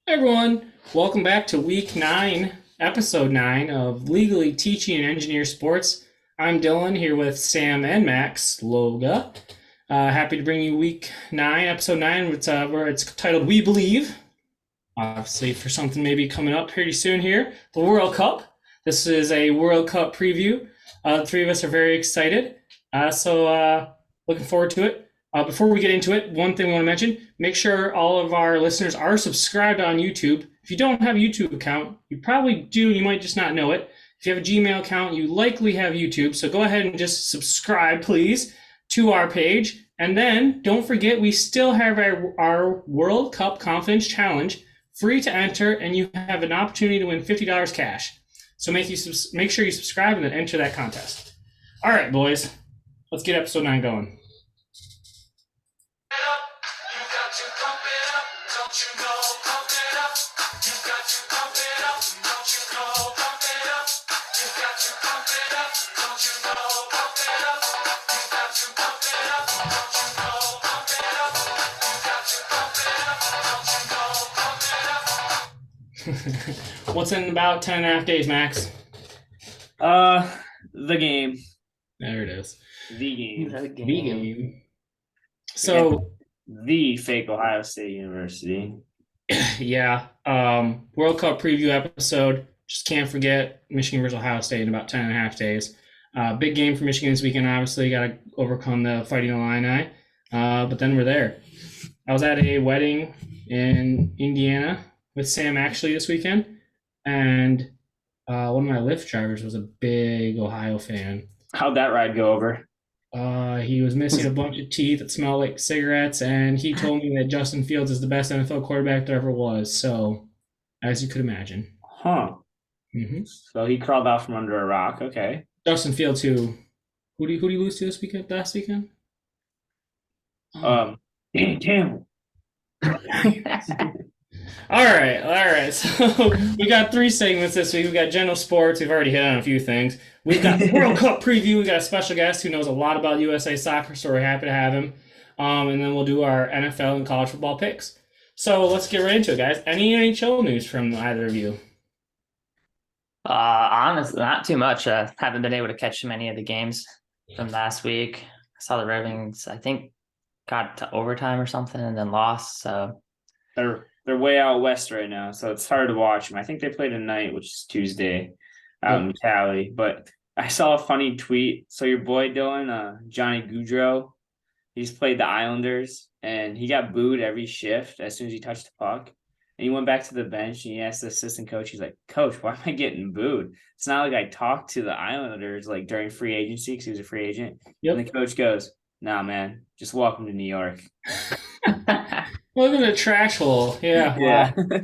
Hi everyone, welcome back to week 9, episode 9 of Legally Teaching and Engineer Sports. I'm Dylan here with Sam and Max Loga. Happy to bring you week 9, episode 9, where it's titled We Believe. Obviously, for something maybe coming up pretty soon here, the World Cup. This is a World Cup preview. The three of us are very excited, so looking forward to it. Before we get into it, one thing I want to mention, make sure all of our listeners are subscribed on YouTube. If you don't have a YouTube account, you probably do, you might just not know it. If you have a Gmail account, you likely have YouTube, so go ahead and just subscribe, please, to our page. And then, don't forget, we still have our World Cup Confidence Challenge, free to enter, and you have an opportunity to win $50 cash. So make sure you subscribe and then enter that contest. All right, boys, let's get episode 9 going. What's in about 10 and a half days, Max? The game. There it is. The game. The game. So, the fake Ohio State University. Yeah. World Cup preview episode. Just can't forget Michigan versus Ohio State in about 10 and a half days. Big game for Michigan this weekend, obviously. Got to overcome the Fighting Illini. But then we're there. I was at a wedding in Indiana with Sam actually this weekend. And one of my Lyft drivers was a big Ohio fan. How'd that ride go over? He was missing a bunch of teeth that smelled like cigarettes, and he told me that Justin Fields is the best NFL quarterback there ever was. So, as you could imagine. Huh. Mm-hmm. So he crawled out from under a rock. Okay. Justin Fields, who do you lose to last weekend? Danny Campbell. All right. So we got 3 segments this week. We got general sports. We've already hit on a few things. We've got World Cup preview. We got a special guest who knows a lot about USA soccer, so we're happy to have him. And then we'll do our NFL and college football picks. So let's get right into it, guys. Any NHL news from either of you? Honestly, not too much. Haven't been able to catch many of the games from last week. I saw the Red Wings, I think, got to overtime or something and then lost. So they're way out west right now, so it's hard to watch them. I think they play tonight, which is Tuesday, out in Cali. But I saw a funny tweet. So your boy Dylan, Johnny Gaudreau, he's played the Islanders, and he got booed every shift as soon as he touched the puck. And he went back to the bench, and he asked the assistant coach, he's like, "Coach, why am I getting booed? It's not like I talked to the Islanders like during free agency because he was a free agent." Yep. And the coach goes, "Nah, man, just welcome to New York." Look at the trash hole. Yeah. Yeah. Wow.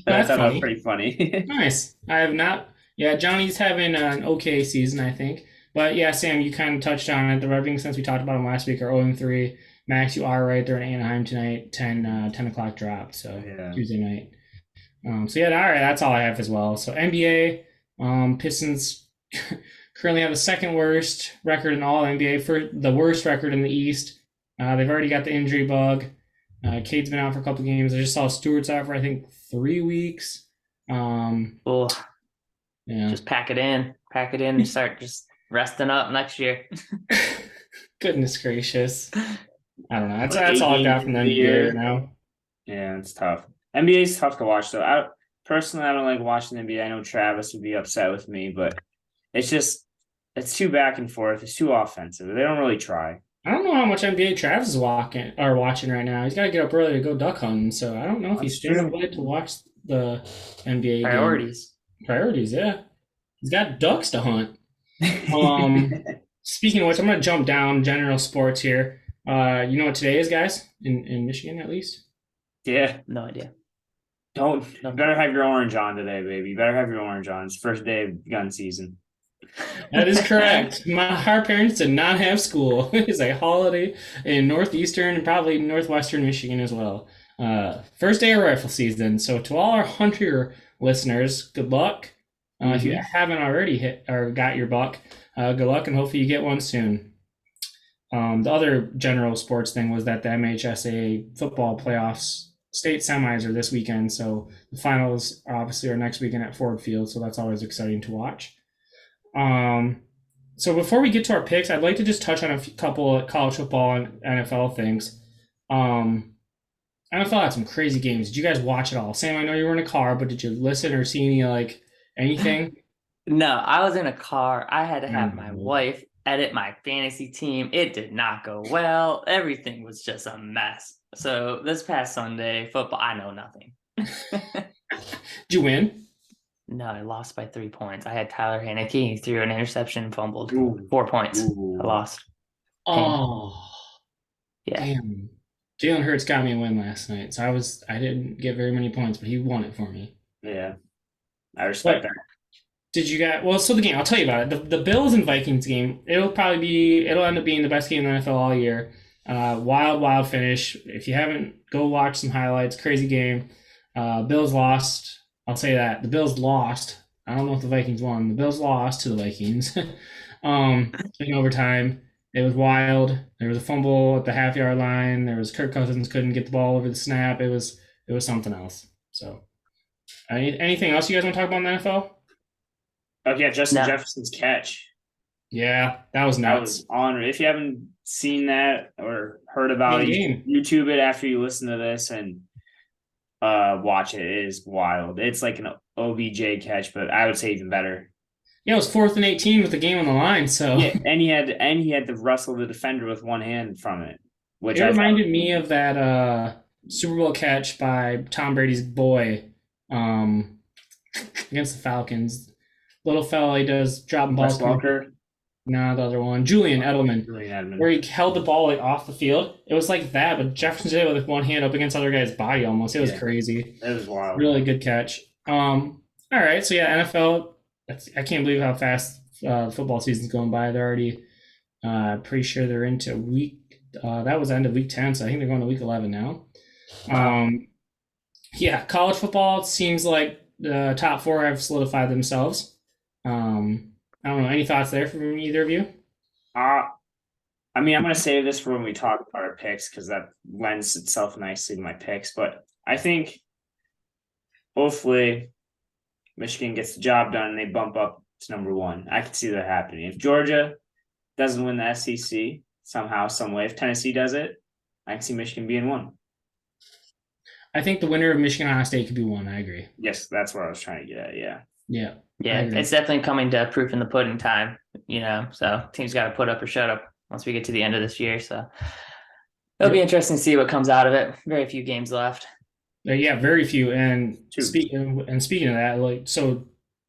That was pretty funny. Nice. I have not. Yeah, Johnny's having an okay season, I think. But yeah, Sam, you kind of touched on it. The Red Wings, since we talked about them last week, are 0-3. Max, you are right. They're in Anaheim tonight, 10 o'clock drop, so yeah. Tuesday night. So yeah, all right, that's all I have as well. So NBA, Pistons currently have the second worst record in all NBA, for the worst record in the East. They've already got the injury bug. Cade's been out for a couple games. I just saw Stewart's out for, I think, 3 weeks. Yeah. Just pack it in and start just resting up next year. Goodness gracious. I don't know. That's all I got from the NBA right now. Yeah, it's tough. NBA is tough to watch, though. I don't like watching the NBA. I know Travis would be upset with me, but it's too back and forth. It's too offensive. They don't really try. I don't know how much NBA Travis is watching right now. He's got to get up early to go duck hunting, so I don't know if he's staying up late to watch the NBA Priorities. Priorities, yeah. He's got ducks to hunt. Speaking of which, I'm going to jump down general sports here. You know what today is, guys? In Michigan, at least? Yeah. No idea. You better have your orange on today, baby. You better have your orange on. It's first day of gun season. That is correct. Our parents did not have school. It is a holiday in northeastern and probably northwestern Michigan as well. First day of rifle season. So to all our hunter listeners, good luck. If you haven't already hit or got your buck, good luck and hopefully you get one soon. The other general sports thing was that the MHSA football playoffs state semis are this weekend, so the finals obviously are next weekend at Ford Field, so that's always exciting to watch. So before we get to our picks, I'd like to just touch on a couple of college football and NFL things. NFL had some crazy games. Did you guys watch it all? Sam, I know you were in a car, but did you listen or see anything? No, I was in a car. I had to have my Mhm. wife edit my fantasy team. It did not go well. Everything was just a mess. So this past Sunday, football, I know nothing. Did you win? No, I lost by 3 points. I had Tyler Haneke. He threw an interception and fumbled. Ooh. 4 points. Ooh. I lost. Oh, Yeah. damn. Jalen Hurts got me a win last night, so I didn't get very many points, but he won it for me. Yeah, I respect that. Did you guys? Well, so the game. I'll tell you about it. The Bills and Vikings game. It'll end up being the best game in the NFL all year. Wild finish. If you haven't, go watch some highlights. Crazy game. Bills lost. I'll say that the Bills lost. I don't know if the Vikings won. The Bills lost to the Vikings. In overtime. It was wild. There was a fumble at the half-yard line. There was Kirk Cousins couldn't get the ball over the snap. It was something else. So, anything else you guys want to talk about in the NFL? Oh yeah, Justin No. Jefferson's catch. Yeah, that was That nuts. was on. If you haven't seen that or heard about Good it, game. YouTube it after you listen to this and watch it. It is wild. It's like an OBJ catch, but I would say even better. Yeah, it was 4th and 18 with the game on the line. So Yeah, and he had to wrestle the defender with one hand from it, which it I thought reminded me of that Super Bowl catch by Tom Brady's boy against the Falcons. Little fella, he does dropping Wes balls. Welker. No, the other one, Julian Edelman, Julian Edelman. where he held the ball off the field. It was like that, but Jefferson did it with one hand up against the other guy's body almost. It was crazy. It was wild. Really good catch. All right, so yeah, NFL. I can't believe how fast football season's going by. They're already pretty sure they're into week. That was the end of week 10, so I think they're going to week 11 now. Yeah, college football. It seems like the top 4 have solidified themselves. I don't know. Any thoughts there from either of you? I mean, I'm going to save this for when we talk about our picks because that lends itself nicely to my picks. But I think hopefully Michigan gets the job done and they bump up to number 1. I can see that happening. If Georgia doesn't win the SEC somehow, some way, if Tennessee does it, I can see Michigan being 1. I think the winner of Michigan Ohio State could be 1. I agree. Yes, that's what I was trying to get at. Yeah. Yeah. Yeah, it's definitely coming to proof in the pudding time, so teams got to put up or shut up once we get to the end of this year. So it'll be interesting to see what comes out of it. Very few games left. Yeah, very few. And 2. speaking of that, so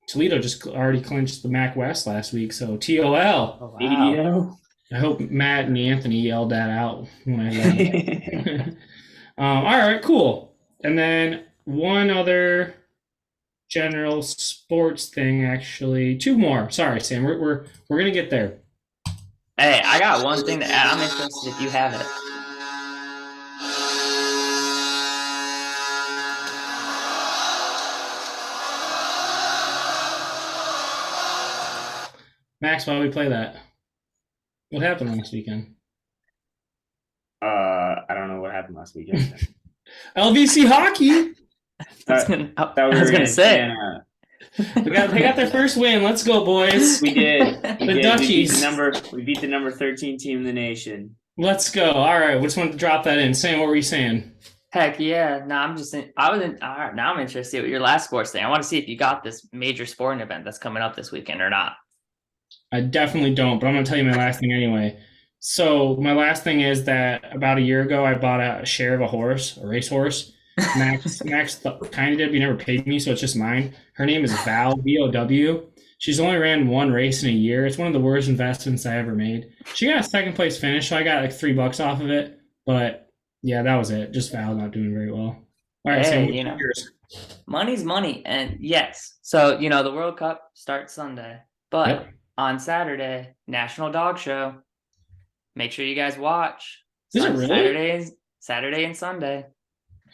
Toledo just already clinched the MAC West last week. So TOL. Oh, wow. I hope Matt and Anthony yelled that out when I left. All right, cool. And then one other general sports thing, actually. 2 more. Sorry, Sam. We're gonna get there. Hey, I got one thing to add. I'm interested if you have it. Max, why don't we play that? What happened last weekend? I don't know what happened last weekend. LVC hockey. I was gonna say. They got their first win. Let's go, boys. We did. The Dutchies. We beat the number 13 team in the nation. Let's go. All right. Just wanted to drop that in. Sam, what were you saying? Heck yeah. No, all right, now I'm interested with your last sports thing. I want to see if you got this major sporting event that's coming up this weekend or not. I definitely don't, but I'm going to tell you my last thing anyway. So my last thing is that about a year ago, I bought a share of a racehorse. Max kind of did, but he never paid me, so it's just mine. Her name is Val, VOW. She's only ran 1 race in a year. It's one of the worst investments I ever made. She got a 2nd place finish, so I got like $3 off of it. But yeah, that was it. Just Val not doing very well. All right, Hey, so yours. Money's money, and yes. So the World Cup starts Sunday, but on Saturday, National Dog Show. Make sure you guys watch. Is it really? Saturday and Sunday.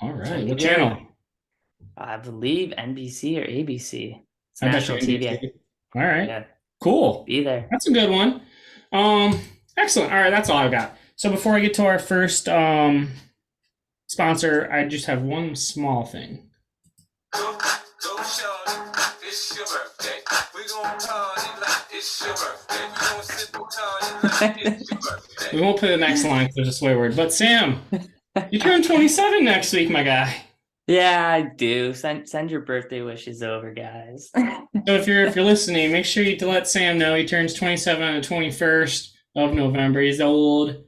All right. What channel? I believe NBC or ABC. It's I bet national you TV. NBC. All right. Yeah. Cool. Be there. That's a good one. Excellent. All right, that's all I've got. So before I get to our first sponsor, I just have one small thing. Go, shawty, it's your birthday. We gon' party like it's your birthday. We gon' sip and party like it's your birthday. We won't play the next line because there's a swear word. But Sam, you turn 27 next week, my guy. Yeah, I do. Send your birthday wishes over, guys. So if you're listening, make sure you let Sam know he turns 27 on the 21st of November. He's old.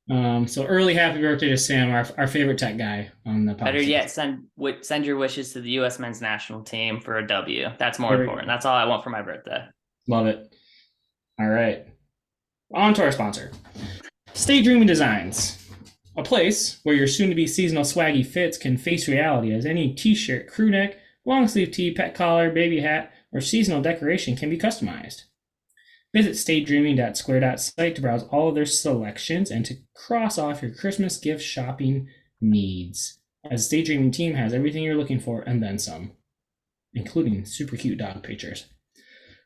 So early happy birthday to Sam, our favorite tech guy on the podcast. Better yet, send your wishes to the U.S. men's national team for a W. That's more important. That's all I want for my birthday. Love it. All right. On to our sponsor. Stay Dreaming Designs. A place where your soon-to-be seasonal swaggy fits can face reality as any t-shirt, crew neck, long-sleeve tee, pet collar, baby hat, or seasonal decoration can be customized. Visit staydreaming.square.site to browse all of their selections and to cross off your Christmas gift shopping needs. As the Stay Dreaming team has everything you're looking for and then some, including super cute dog pictures.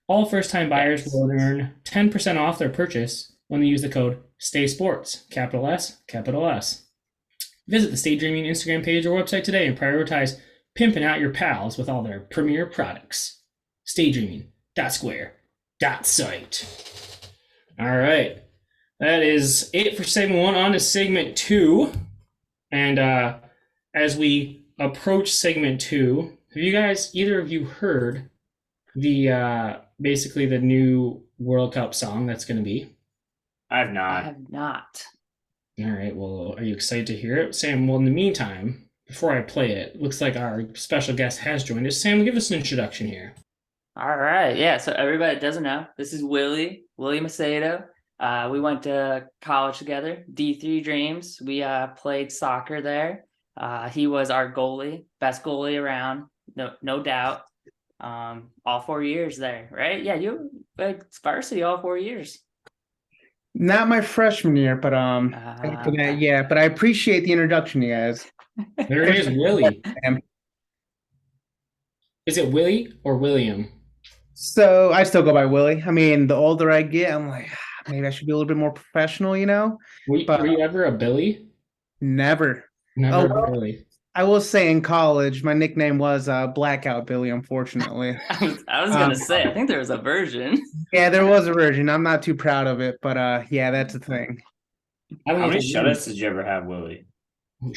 All first-time buyers will earn 10% off their purchase when they use the code STAYSPORTS, capital S, capital S. Visit the Stay Dreaming Instagram page or website today and prioritize pimping out your pals with all their premier products. Staydreaming.square.site. All right. That is it for segment 1. On to segment 2. And as we approach segment 2, have you guys, either of you, heard the basically the new World Cup song that's going to be? I have I not. have not. All right. Well, are you excited to hear it? Sam, well, in the meantime, before I play it, looks like our special guest has joined us. Sam, give us an introduction here. All right. Yeah. So everybody that doesn't know, this is Willy Macedo. We went to college together, D3 Dreams. We played soccer there. He was our goalie, best goalie around, no doubt. All 4 years there, right? Yeah, you like varsity all 4 years. Not my freshman year, but after that, yeah. But I appreciate the introduction, you guys. There it is, Willy. Um, Is it Willy or William? So I still go by Willy. I mean, the older I get, I'm like, maybe I should be a little bit more professional, you know? Were you ever a Billy? Never. Never Oh, a Billy. I will say in college, my nickname was Blackout Billy, unfortunately. I was gonna say, I think there was a version. Yeah, there was a version. I'm not too proud of it, but yeah, that's a thing. I don't How know many if it's shutouts did you ever have, Willie?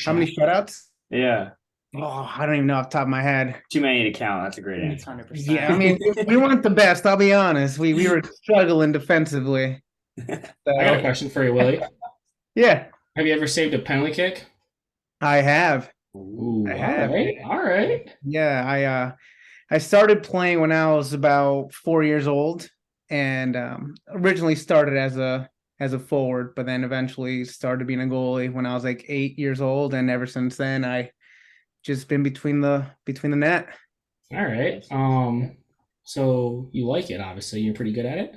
How many shutouts? Yeah. Oh, I don't even know off the top of my head. Too many to count. That's a great answer. 100%. Yeah, I mean, we weren't the best, I'll be honest. We were struggling defensively. I got a question for you, Willy. Yeah, Have you ever saved a penalty kick? I have. Ooh, I have. All right. Yeah, I started playing when I was about 4 years old, and originally started as a forward, but then eventually started being a goalie when I was like 8 years old, and ever since then I just been between the net. All right. So you like it, obviously. You're pretty good at it.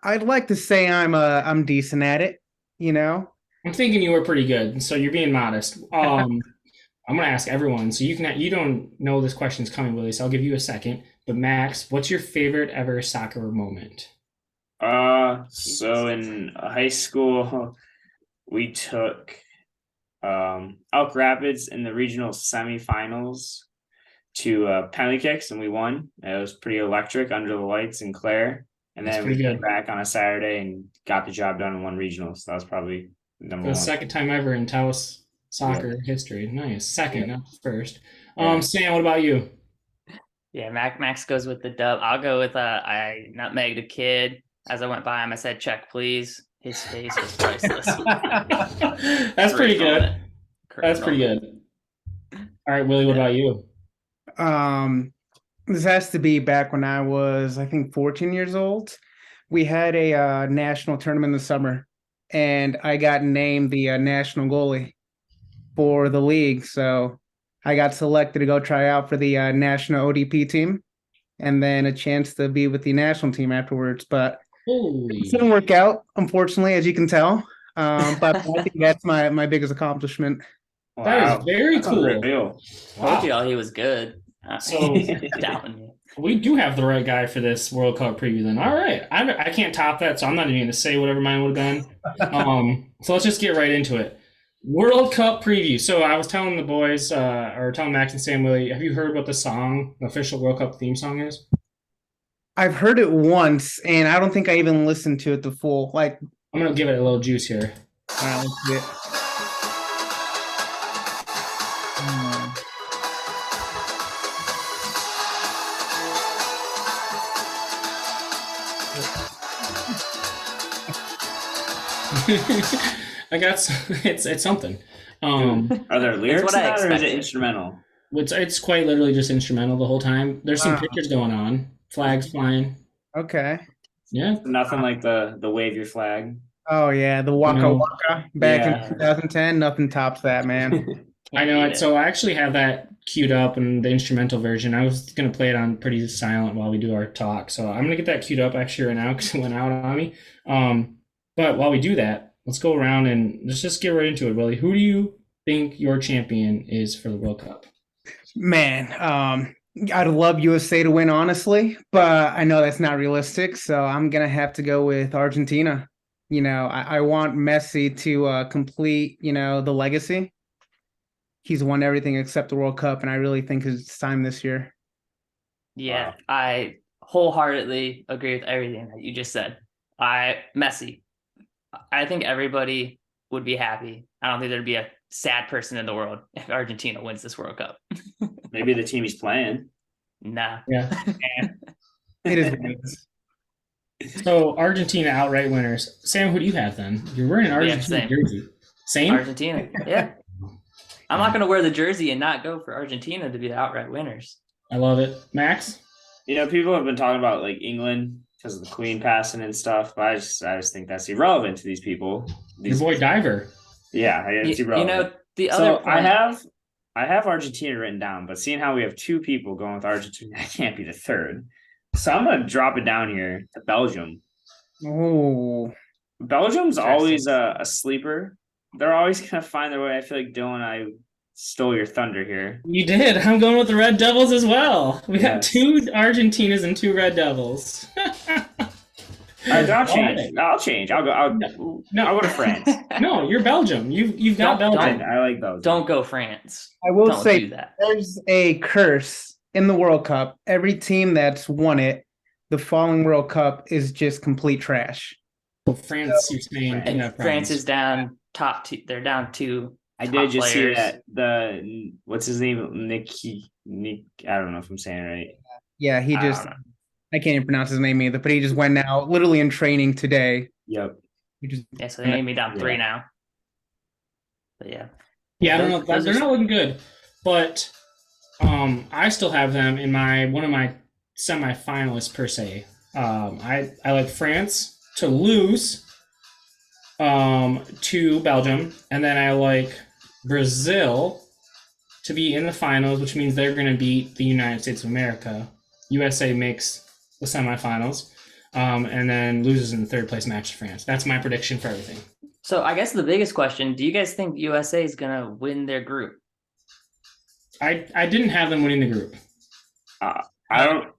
I'd like to say I'm decent at it, you know. I'm thinking you were pretty good, so you're being modest. I'm gonna ask everyone, so you don't know this question's coming, Willy, so I'll give you a second. But Max, what's your favorite ever soccer moment? So in high school, we took Elk Rapids in the regional semifinals to penalty kicks, and we won. It was pretty electric under the lights in Clare. And That's then we pretty came good. back on a Saturday and got the job done and won regionals. So that was probably number The one. second time ever in Taos soccer history. Nice. Second, not first. Yeah. Sam, what about you? Yeah, Max goes with the dub. I'll go with I nutmegged a kid. As I went by him, I said, "Check, please." His face was priceless. That's pretty good. Moment. That's pretty good. All right, Willy, what about you? This has to be back when I was, I think, 14 years old. We had a national tournament in the summer, and I got named the national goalie for the league. So I got selected to go try out for the national ODP team, and then a chance to be with the national team afterwards. But Holy. it didn't work out, unfortunately, as you can tell. But I think that's my biggest accomplishment. That is very That's cool. unreal. Told you all he was good. So- doubting you. We do have the right guy for this World Cup preview then. All right. I can't top that, so I'm not even going to say whatever mine would have been. So let's just get right into it. World Cup preview. So I was telling the boys, or telling Max and Sam, Willie, have you heard what the song, the official World Cup theme song is? I've heard it once, and I don't think I even listened to it the full. Like, I'm gonna give it a little juice here. let's see it. I got it's something. Are there lyrics what to I that, or is it expected. instrumental? It's quite literally just instrumental the whole time. There's some Wow. pictures going on, flags flying. Okay. Yeah, Nothing like the wave your flag. Oh yeah, the Waka No. Waka back Yeah. in 2010. Nothing tops that, man. I know Can't it. So I actually have that queued up in the instrumental version. I was gonna play it on pretty silent while we do our talk, so I'm gonna get that queued up actually right now because it went out on me. But while we do that, let's go around and let's just get right into it, Willie. Who do you think your champion is for the World Cup? Man, I'd love USA to win, honestly, but I know that's not realistic. So I'm gonna have to go with Argentina. I want Messi to complete, the legacy. He's won everything except the World Cup, and I really think it's time this year. Yeah, Wow. I wholeheartedly agree with everything that you just said. Messi. I think everybody would be happy. I don't think there'd be a sad person in the world if Argentina wins this World Cup. Maybe the team he's playing. Nah. Yeah. It is what it is. So Argentina outright winners. Sam, who do you have then? You're wearing an Argentina same. jersey. Same? Argentina. Yeah. I'm not going to wear the jersey and not go for Argentina to be the outright winners. I love it. Max? People have been talking about like England because of the Queen passing and stuff, but I just think that's irrelevant to these people. Your boy Diver. Yeah, it's irrelevant. The So other point, I have Argentina written down, but seeing how we have two people going with Argentina, I can't be the third. So I'm gonna drop it down here to Belgium. Oh, Belgium's Interesting. always a sleeper. They're always gonna find their way. I feel like Dylan, I stole your thunder here. You did. I'm going with the Red Devils as well. We got Yes. 2 Argentinas and 2 Red Devils. All right, I'll change. I'll change. I'll go to France. No, you're Belgium. You've got Don't- Belgium. I like Belgium. don't go France. I will Don't say do that. there's a curse in the World Cup. Every team that's won it, the following World Cup is just complete trash. France, you're saying. France. you And have France problems. is down top 2. They're down 2. I top did just players. see that what's his name? Nick. I don't know if I'm saying it right. Yeah, he I just don't know. I can't even pronounce his name either, but he just went out literally in training today. Yep. He just Yeah, so they made me down Yeah. 3 now. But yeah. Yeah, I don't know. Those They're are- not looking good, but I still have them in one of my semifinalists per se. I like France to lose to Belgium, and then I like Brazil to be in the finals, which means they're going to beat the United States of America. USA makes the semifinals, and then loses in the third place match to France. That's my prediction for everything. So I guess the biggest question, do you guys think USA is going to win their group? I didn't have them winning the group. I don't.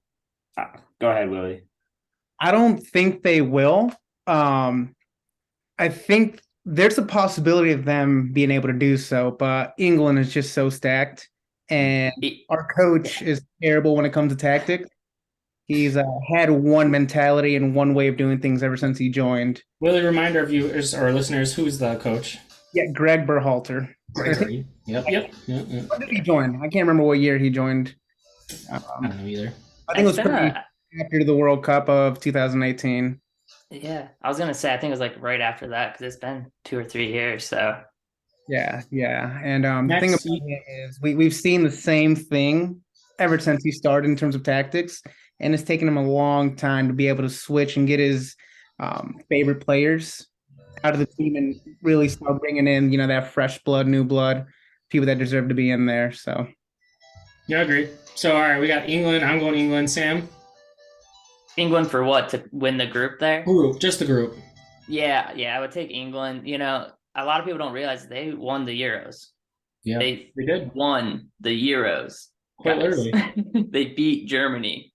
Go ahead, Willie. I don't think they will. I think there's a possibility of them being able to do so, but England is just so stacked, and our coach is terrible when it comes to tactics. He's had one mentality and one way of doing things ever since he joined. Willie, reminder of viewers or listeners, who's the coach? Yeah, Greg Berhalter. Gregory. Yep. When did he join? I can't remember what year he joined. I don't know either. I think it was It's been pretty after the World Cup of 2018. Yeah, I was going to say, I think it was like right after that because it's been 2 or 3 years. So Yeah. And the thing Next about it is we've seen the same thing ever since he started in terms of tactics, and it's taken him a long time to be able to switch and get his favorite players out of the team and really start bringing in, that fresh blood, new blood, people that deserve to be in there. So Yeah, I agree. So, all right, we got England. I'm going England. Sam? England for what? To win the group there? Group, just the group. Yeah, I would take England. A lot of people don't realize they won the Euros. Yeah, They we did. won the Euros. Quite guys. literally. They beat Germany.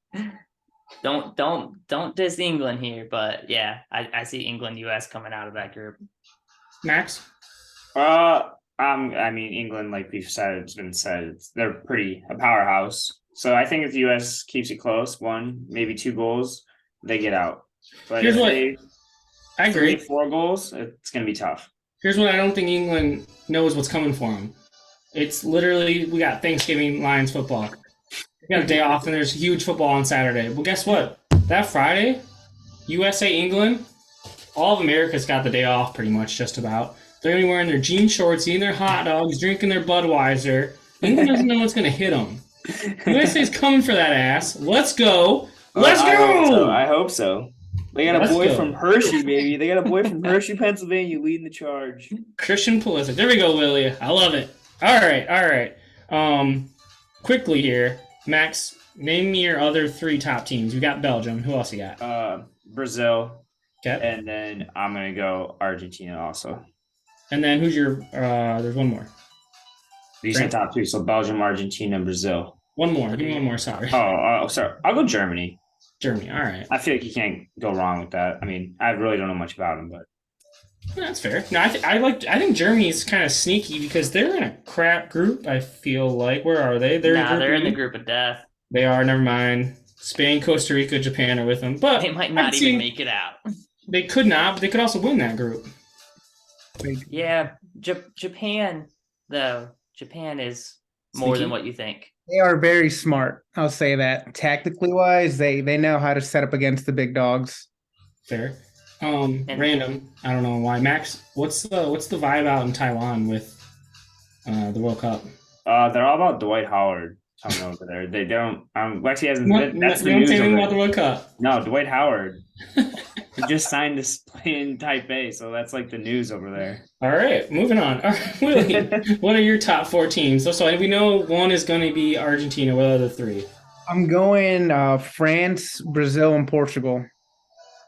Don't diss England here, but yeah, I see England US coming out of that group. Max? I mean, England, like we've said, it's been said, they're pretty a powerhouse. So I think if the U.S. keeps it close, 1, maybe 2 goals, they get out. But Here's if what they I 3, agree. 4 goals, it's gonna be tough. Here's what I don't think England knows what's coming for them. It's literally we got Thanksgiving Lions football. We got a day off, and there's huge football on Saturday. Well, guess what? That Friday, USA England, all of America's got the day off pretty much, just about. They're gonna be wearing their jean shorts, eating their hot dogs, drinking their Budweiser. England doesn't know what's gonna hit them. USA's coming for that ass. Let's go. Let's go. I hope so. They got Let's a boy go. from Hershey, baby. They got a boy from Hershey, Pennsylvania, leading the charge. Christian Pulisic. There we go, Willie. I love it. All right. Quickly here, Max. Name me your other 3 top teams. We got Belgium. Who else you got? Brazil, Okay. and then I'm gonna go Argentina also. And then who's your? There's one more. You said top 2, so Belgium, Argentina, Brazil. One more. Give me one more. Sorry. Oh, sorry. I'll go Germany. Germany. All right. I feel like you can't go wrong with that. I mean, I really don't know much about them, but That's fair. No, I think Germany's kind of sneaky because they're in a crap group. I feel like. Where are they? They're They're in the E. group of death. They are. Never mind. Spain, Costa Rica, Japan are with them, but They might not even make it out. They could not, but they could also win that group. Yeah, Japan though. Japan is more Sneaky. than what you think. They are very smart. I'll say that. Tactically wise, they know how to set up against the big dogs. Fair. Random. I don't know why. Max, what's the vibe out in Taiwan with the World Cup? they're all about Dwight Howard coming over there. They don't. Lexi hasn't. What, That's you the don't news say anything over about the World Cup. No, Dwight Howard. He just signed to play in Taipei, so that's like the news over there. All right, moving on. All right, Willie, what are your top 4 teams? So we know one is going to be Argentina. What are the 3? I'm going France, Brazil, and Portugal.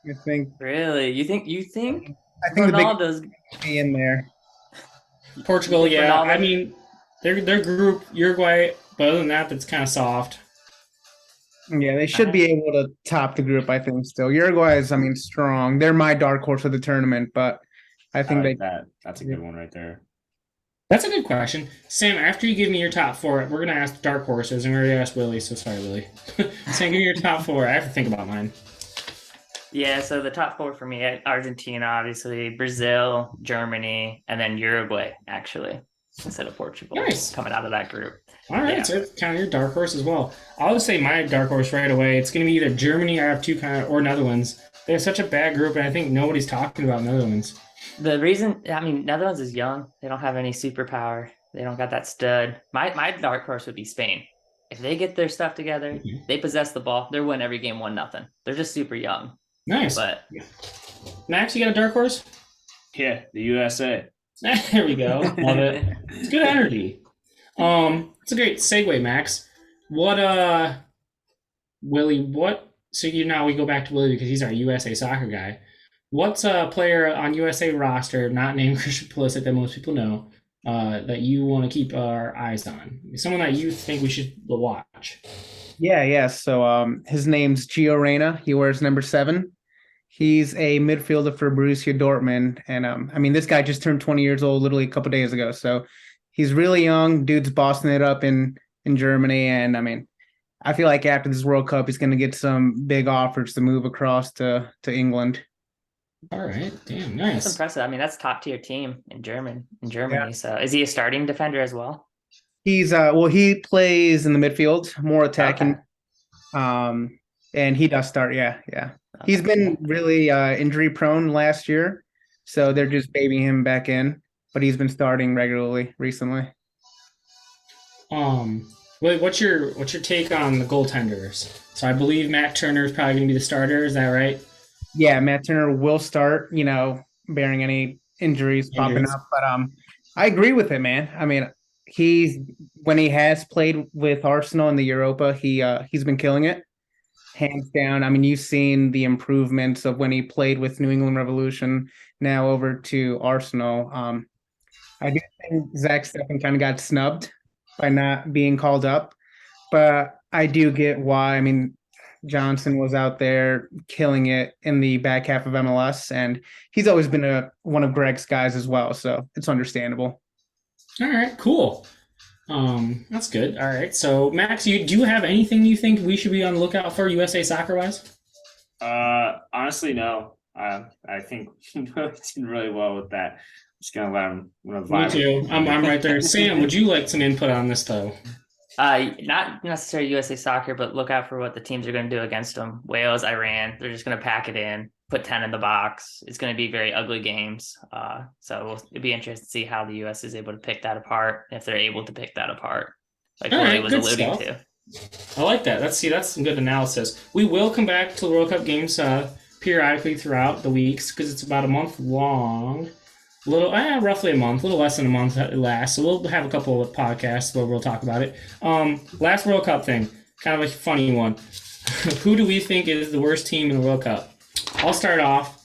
I think Really? You think the big Ronaldo's be in there. Portugal, yeah. Ronaldo? I mean, their group Uruguay, but other than that, that's kind of soft. Yeah, they should be able to top the group, I think, still. Uruguay is, strong. They're my dark horse of the tournament, but I I think like that. That's a good one right there. That's a good question. Sam, after you give me your top 4, we're going to ask dark horses, and we already asked Willie, so sorry, Willie. Sam, give me your top 4. I have to think about mine. Yeah, so the top 4 for me: Argentina, obviously, Brazil, Germany, and then Uruguay, actually, instead of Portugal. Nice. Coming out of that group. All right, Yeah. so it's kind of your dark horse as well. I'll just say my dark horse right away. It's going to be either Germany, I have 2 or Netherlands. They have such a bad group, and I think nobody's talking about Netherlands. The reason, Netherlands is young. They don't have any superpower. They don't got that stud. My dark horse would be Spain. If they get their stuff together, they possess the ball. They're win every game 1-0. They're just super young. Nice. But Max, you got a dark horse? Yeah, the USA. There we go. Love it. It's good energy. It's a great segue, Max. Willie, so now we go back to Willie because he's our USA soccer guy. What's a player on USA roster, not named Christian Pulisic, that most people know, that you want to keep our eyes on? Someone that you think we should watch. Yeah. So his name's Gio Reyna. He wears number 7. He's a midfielder for Borussia Dortmund. And this guy just turned 20 years old literally a couple days ago. So he's really young. Dude's bossing it up in Germany. And I feel like after this World Cup, he's going to get some big offers to move across to England. All right. Damn, nice. that's impressive. That's top tier team in Germany. Yeah. So is he a starting defender as well? He's he plays in the midfield, more attacking. Okay. And he does start, yeah. He's been really injury prone last year, so they're just babying him back in, but he's been starting regularly recently. Willie, what's your take on the goaltenders? So I believe Matt Turner is probably going to be the starter. Is that right? Yeah, Matt Turner will start, bearing any injuries popping up. But I agree with him, man. When he has played with Arsenal in the Europa, he's been killing it. Hands down. You've seen the improvements of when he played with New England Revolution, now over to Arsenal. I do think Zach Steffen kind of got snubbed by not being called up, but I do get why. Johnson was out there killing it in the back half of MLS, and he's always been one of Greg's guys as well, so it's understandable. All right, cool. That's good. All right, so Max, do you have anything you think we should be on the lookout for USA soccer wise? Honestly, no. I think we're doing really well with that. Just gonna let him Me too. I'm right there. Sam, would you like some input on this though? Not necessarily USA soccer, but look out for what the teams are going to do against them. Wales, Iran, they're just going to pack it in, put 10 in the box. It's going to be very ugly games. So it'll be interesting to see how the US is able to pick that apart, if they're able to pick that apart, like Willie was alluding to. I like that. That's some good analysis. We will come back to the World Cup games periodically throughout the weeks because it's about a month long. Roughly a month, a little less than a month at last. So we'll have a couple of podcasts where we'll talk about it. Last World Cup thing, kind of a funny one. Who do we think is the worst team in the World Cup? I'll start off.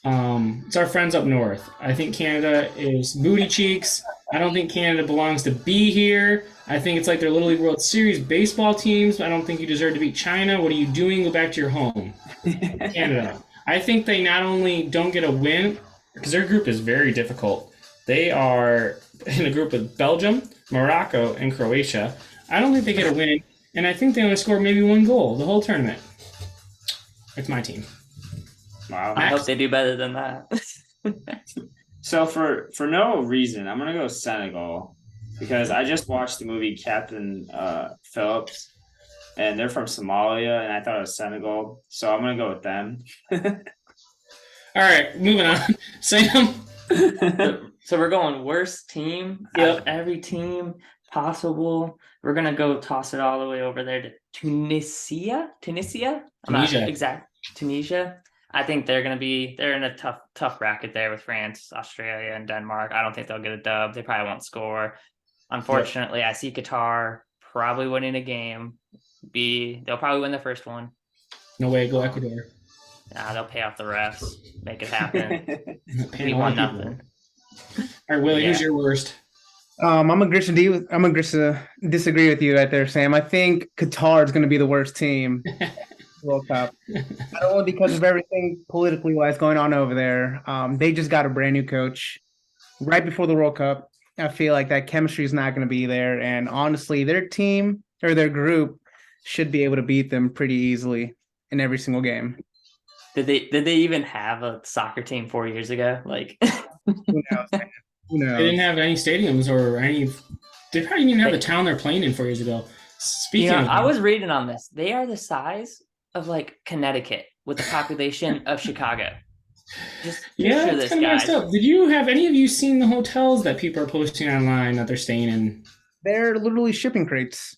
It's our friends up north. I think Canada is booty cheeks. I don't think Canada belongs to be here. I think it's like their Little League World Series baseball teams. I don't think you deserve to beat China. What are you doing? Go back to your home. Canada. I think they not only don't get a win, because their group is very difficult. They are in a group with Belgium, Morocco, and Croatia. I don't think they get a win, and I think they only score maybe one goal the whole tournament. It's my team. Wow. I hope they do better than that. So for no reason, I'm gonna go Senegal because I just watched the movie Captain Phillips, and they're from Somalia, and I thought it was Senegal, so I'm gonna go with them. All right, moving on. Sam? So we're going worst team out of every team possible. We're going to go toss it all the way over there to Tunisia? I'm not exact. Tunisia. I think they're in a tough bracket there with France, Australia, and Denmark. I don't think they'll get a dub. They probably won't score. Unfortunately, I see Qatar probably winning a game. They'll probably win the first one. No way, go Ecuador. Nah, they'll pay off the refs. Make it happen. We won won nothing. All right, Willie, who's your worst? I'm gonna disagree with you right there, Sam. I think Qatar is going to be the worst team World Cup. Not only because of everything politically wise going on over there. They just got a brand new coach right before the World Cup. I feel like that chemistry is not going to be there, and honestly, their team or their group should be able to beat them pretty easily in every single game. Did they even have a soccer team 4 years ago? Like, Who knows? Who knows? They didn't have any stadiums or any. They probably didn't even have the town they're playing in 4 years ago. Speaking of, I was reading on this. They are the size of like Connecticut with the population of Chicago. Just picture this, guys. Did you have any of you seen the hotels that people are posting online that they're staying in? They're literally shipping crates.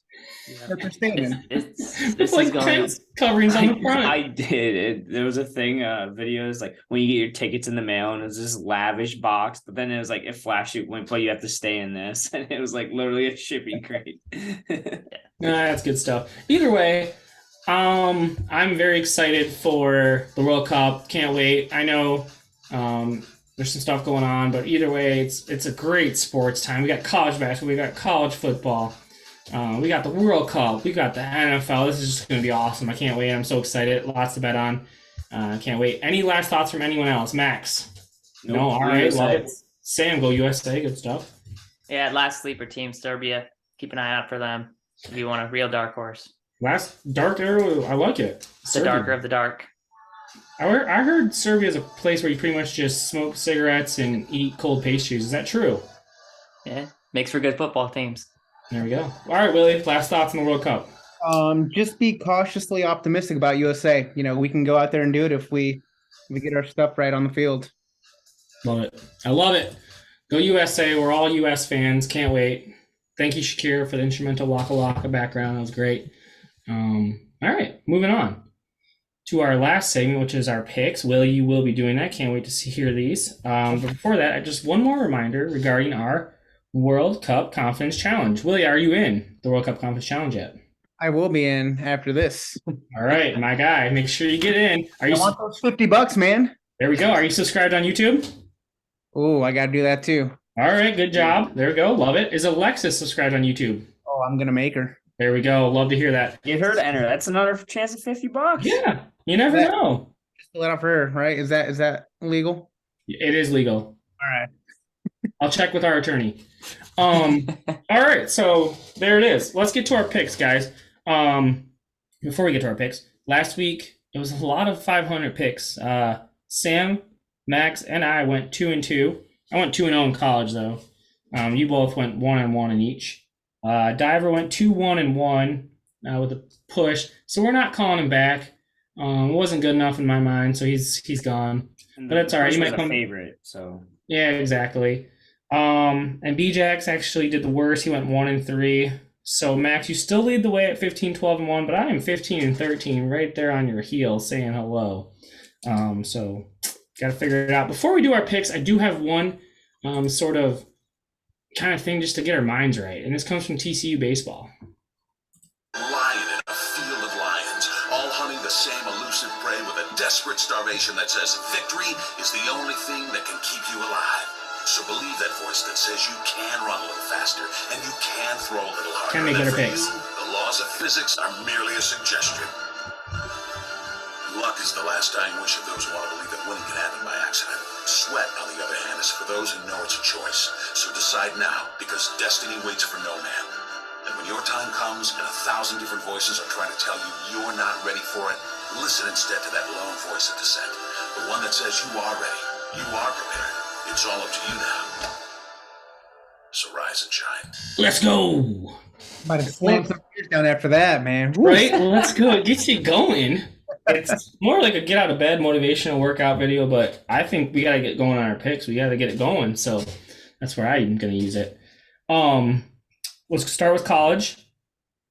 That they're staying in. It's like fence coverings on the front. I did. There was a thing, videos like when you get your tickets in the mail, and it was this lavish box, but then it was like it flashed you went, but you have to stay in this, and it was like literally a shipping crate. Nah, that's good stuff. Either way, I'm very excited for the World Cup. Can't wait. I know there's some stuff going on, but either way, it's a great sports time. We got college basketball, we got college football. We got the World Cup. We got the NFL. This is just going to be awesome. I can't wait. I'm so excited. Lots to bet on. Can't wait. Any last thoughts from anyone else? Max? Nope. No? All right. Love it. Sam, go USA. Good stuff. Yeah, last sleeper team, Serbia. Keep an eye out for them if you want a real dark horse. Last dark arrow. I like it. The darker of the dark. I heard Serbia is a place where you pretty much just smoke cigarettes and eat cold pastries. Is that true? Yeah. Makes for good football teams. There we go. All right, Willie. Last thoughts on the World Cup. Just be cautiously optimistic about USA. You know, we can go out there and do it if we get our stuff right on the field. Love it. I love it. Go USA. We're all US fans. Can't wait. Thank you, Shakira, for the instrumental Waka Waka background. That was great. All right, moving on to our last segment, which is our picks. Willie, you will be doing that. Can't wait to hear these. But before that, just one more reminder regarding our World Cup Confidence Challenge. Willie, are you in the World Cup Confidence Challenge yet? I will be in after this. All right, my guy. Make sure you get in. I want those $50, man. There we go. Are you subscribed on YouTube? Oh, I got to do that too. All right, good job. There we go. Love it. Is Alexis subscribed on YouTube? Oh, I'm going to make her. There we go. Love to hear that. Get her to enter. That's another chance of $50. Yeah, you never That- know. Just let out for her, right? Is that legal? It is legal. All right. I'll check with our attorney. All right, so there it is. Let's get to our picks, guys. Before we get to our picks, last week it was a lot of 500 picks. Sam, Max, and I went 2-2. I went 2-0 in college though. You both went 1-1 in each. Diver went 2-1-1 with a push, so we're not calling him back. It wasn't good enough in my mind, so he's gone. But that's all right. You might come favorite, so yeah, exactly. And B-Jax actually did the worst. He went 1-3. So Max, you still lead the way at 15-12-1, but I am 15-13, right there on your heels, saying hello. So got to figure it out. Before we do our picks, I do have one sort of kind of thing just to get our minds right, and this comes from TCU baseball. Lion in a field of lions, all hunting the same elusive prey with a desperate starvation that says victory is the only thing that can keep you alive. So believe that voice that says you can run a little faster and you can throw a little harder. Can make And better for picks. you, the laws of physics are merely a suggestion. Luck is the last dying wish of those who want to believe that winning can happen by accident. Sweat, on the other hand, is for those who know it's a choice. So decide now, because destiny waits for no man. And when your time comes and 1,000 different voices are trying to tell you you're not ready for it, listen instead to that lone voice of dissent. The one that says you are ready, you are prepared. It's all up to you now. So rise and shine. Let's go. Might have slammed some beers down after that, man. Woo. Right? Well, let's go. It gets you going. It's more like a get out of bed motivational workout video, but I think we got to get going on our picks. We got to get it going. So that's where I'm going to use it. Let's start with college.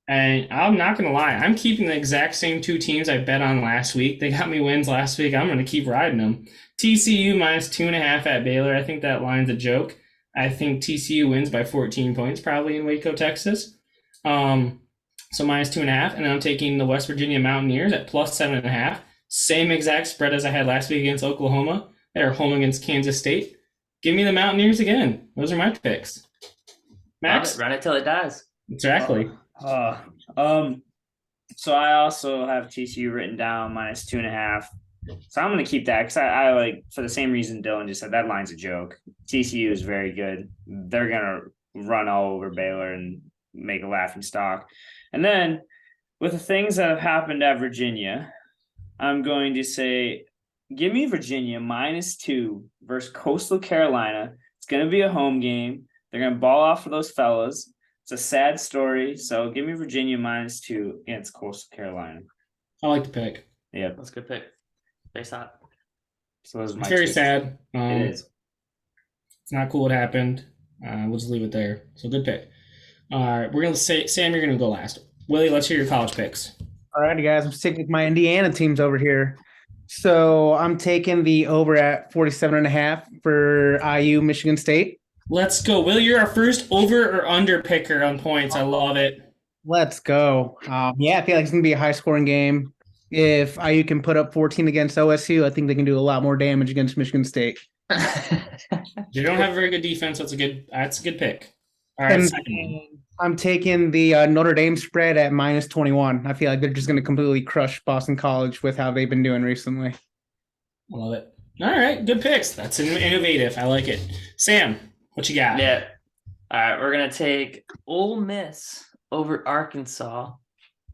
And I'm not going to lie. I'm keeping the exact same two teams I bet on last week. They got me wins last week. I'm going to keep riding them. TCU minus 2.5 at Baylor. I think that line's a joke. I think TCU wins by 14 points probably in Waco, Texas. So minus 2.5. And then I'm taking the West Virginia Mountaineers at plus 7.5. Same exact spread as I had last week against Oklahoma. They're home against Kansas State. Give me the Mountaineers again. Those are my picks. Max? Run it till it dies. Exactly. So I also have TCU written down minus 2.5. So I'm going to keep that because I like, for the same reason Dylan just said, that line's a joke. TCU is very good. They're going to run all over Baylor and make a laughing stock. And then with the things that have happened at Virginia, I'm going to say, give me Virginia minus 2 versus Coastal Carolina. It's going to be a home game. They're going to ball off for those fellas. It's a sad story. So give me Virginia minus 2 against Coastal Carolina. I like the pick. Yeah. That's a good pick. Very sad. So those are my It's very two. sad. It is. It's not cool what happened. We'll just leave it there. So good pick. All right, we're going to say, Sam, you're going to go last. Willie, let's hear your college picks. All righty, guys. I'm sticking with my Indiana teams over here. So I'm taking the over at 47.5 for IU Michigan State. Let's go. Will, you're our first over or under picker on points. I love it. Let's go. Yeah, I feel like it's going to be a high-scoring game. If IU can put up 14 against OSU, I think they can do a lot more damage against Michigan State. You don't have a very good defense. That's a good pick. All right, And second one. I'm taking the Notre Dame spread at minus 21. I feel like they're just going to completely crush Boston College with how they've been doing recently. I love it. All right, good picks. That's innovative. I like it. Sam, what you got? Yeah. All right, we're gonna take Ole Miss over Arkansas.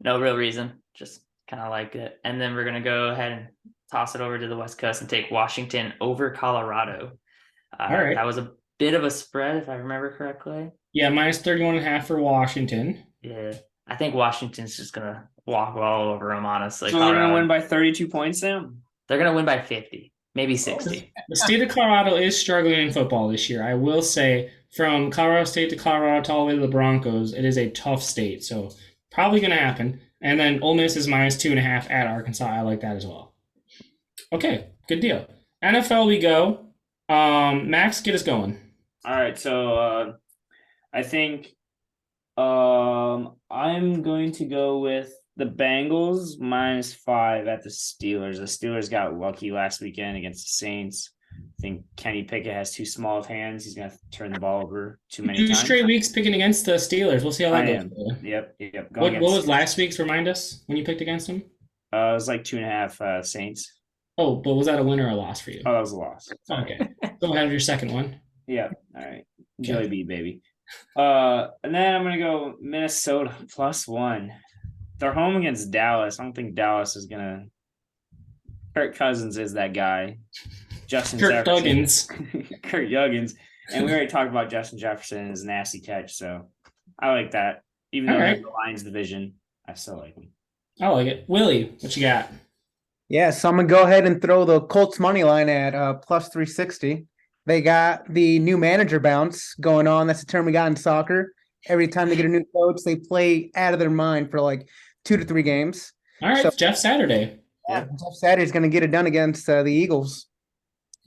No real reason, just kind of like it. And then we're gonna go ahead and toss it over to the West Coast and take Washington over Colorado. All right. That was a bit of a spread, if I remember correctly. Yeah, minus 31.5 for Washington. Yeah, I think Washington's just gonna walk all over them. Honestly, So they're going to Colorado. win by 32 points, Sam? They're gonna win by 50, maybe 60. The state of Colorado is struggling in football this year. I will say, from Colorado State to Colorado to all the way to the Broncos, it is a tough state. So probably going to happen. And then Ole Miss is minus 2.5 at Arkansas. I like that as well. Okay, good deal. NFL we go. Max, get us going. All right, so I think I'm going to go with the Bengals minus 5 at the Steelers. The Steelers got lucky last weekend against the Saints. think Kenny Pickett has too small of hands. He's gonna turn the ball over too many 2 times. straight weeks picking against the Steelers. We'll see how that I goes. am. Yep. What was last week's? Remind us when you picked against them. It was like 2.5 Saints. Oh, but was that a win or a loss for you? Oh, that was a loss. Okay. Go ahead with your second one. Yeah. All right. Jelly bean, baby. And then I'm gonna go Minnesota +1. They're home against Dallas. I don't think Dallas is gonna. Kirk Cousins is that guy. Justin Kirk Jefferson. Duggins. Kirk Yuggins. And we already talked about Justin Jefferson and his nasty catch, so I like that. Even though All they're right. in the Lions division, I still like him. I like it. Willie, what you got? Yeah, so I'm gonna go ahead and throw the Colts money line at +360. They got the new manager bounce going on. That's the term we got in soccer. Every time they get a new coach, they play out of their mind for like 2 to 3 games. All right, So- Jeff Saturday. Yeah, Jeff Saturday's gonna get it done against the Eagles.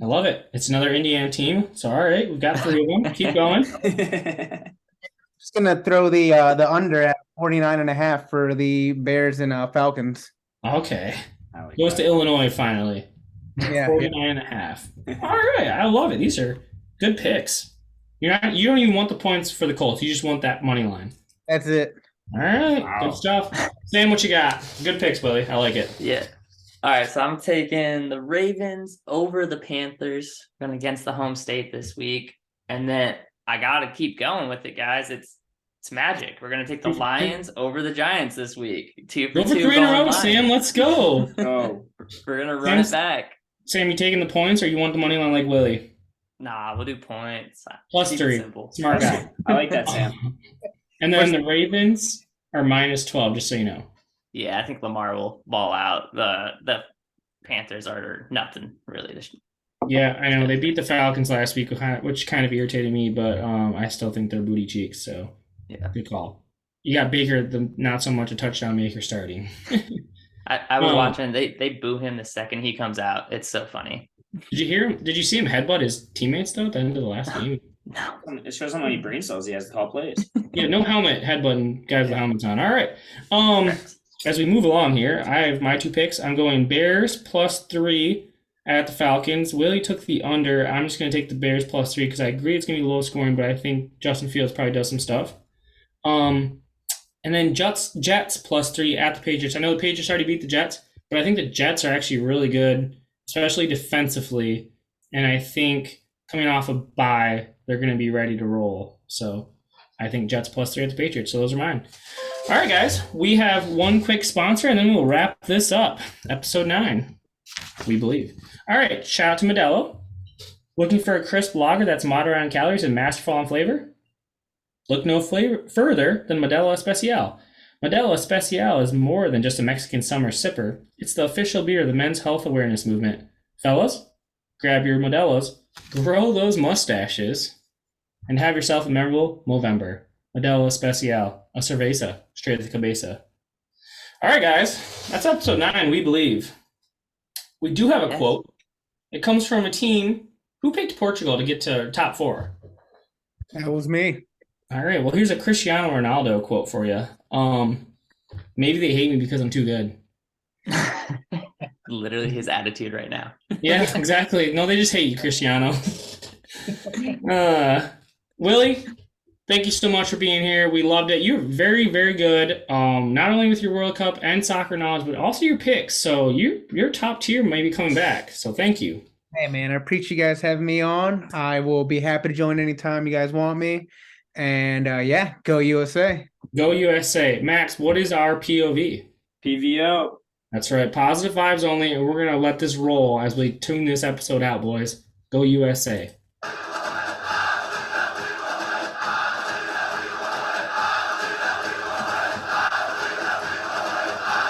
I love it. It's another Indiana team. So all right, we've got 3 of them. Keep going. Just gonna throw the under at 49.5 for the Bears and Falcons. Okay. I like Goes that. to Illinois finally. Yeah, 49.5. All right, I love it. These are good picks. You don't even want the points for the Colts. You just want that money line. that's it. All right, Wow. good stuff. Sam, what you got? Good picks, Willie. I like it. Yeah. All right, so I'm taking the Ravens over the Panthers, going against the home state this week, and then I gotta keep going with it, guys. It's magic. We're gonna take the Lions over the Giants this week. 2 for Go for 2 3 in a going row, Lions. Sam. Let's go. Oh, We're gonna run Sam's- it back. Sam, you taking the points or you want the money line like Willie? Nah, we'll do points. Plus Keep it 3. simple. Smart guy. I like that, Sam. And then the Ravens are -12, just so you know. Yeah, I think Lamar will ball out. The Panthers are nothing really. Yeah, I know. They beat the Falcons last week, which kind of irritated me, but I still think they're booty cheeks, so Yeah. good call. You got Baker, the not so much a touchdown maker starting. I was watching. They boo him the second he comes out. It's so funny. Did you hear him? Did you see him headbutt his teammates, though, at the end of the last game? No. It shows how many brain cells he has to call plays. Yeah, no helmet, headbutting guys with helmets on. All right. As we move along here, I have my 2 picks. I'm going Bears +3 at the Falcons. Willie took the under. I'm just going to take the Bears +3 because I agree it's going to be low scoring, but I think Justin Fields probably does some stuff. And then Jets +3 at the Patriots. I know the Patriots already beat the Jets, but I think the Jets are actually really good, especially defensively. And I think coming off a bye, they're going to be ready to roll. So I think Jets +3 at the Patriots. So those are mine. All right, guys. We have one quick sponsor, and then we'll wrap this up. Episode 9, we believe. All right. Shout out to Modelo. Looking for a crisp lager that's moderate on calories and masterful on flavor? Look no further than Modelo Especial. Modelo Especial is more than just a Mexican summer sipper. It's the official beer of the men's health awareness movement. Fellas, grab your Modelos, grow those mustaches, and have yourself a memorable Movember. Modelo Especial, a cerveza, straight to the cabeza. All right, guys, that's episode 9, we believe. We do have a quote. It comes from a team who picked Portugal to get to top 4. That was me. All right, well, here's a Cristiano Ronaldo quote for you. Maybe they hate me because I'm too good. Literally his attitude right now. Yeah, exactly. No, they just hate you, Cristiano. Willie, thank you so much for being here. We loved it. You're very, very good, not only with your World Cup and soccer knowledge, but also your picks. So you're top tier, maybe coming back. So thank you. Hey, man, I appreciate you guys having me on. I will be happy to join anytime you guys want me. And yeah, go USA. Go USA. Max, what is our POV? PVO. That's right. Positive vibes only, and we're going to let this roll as we tune this episode out, boys. Go USA.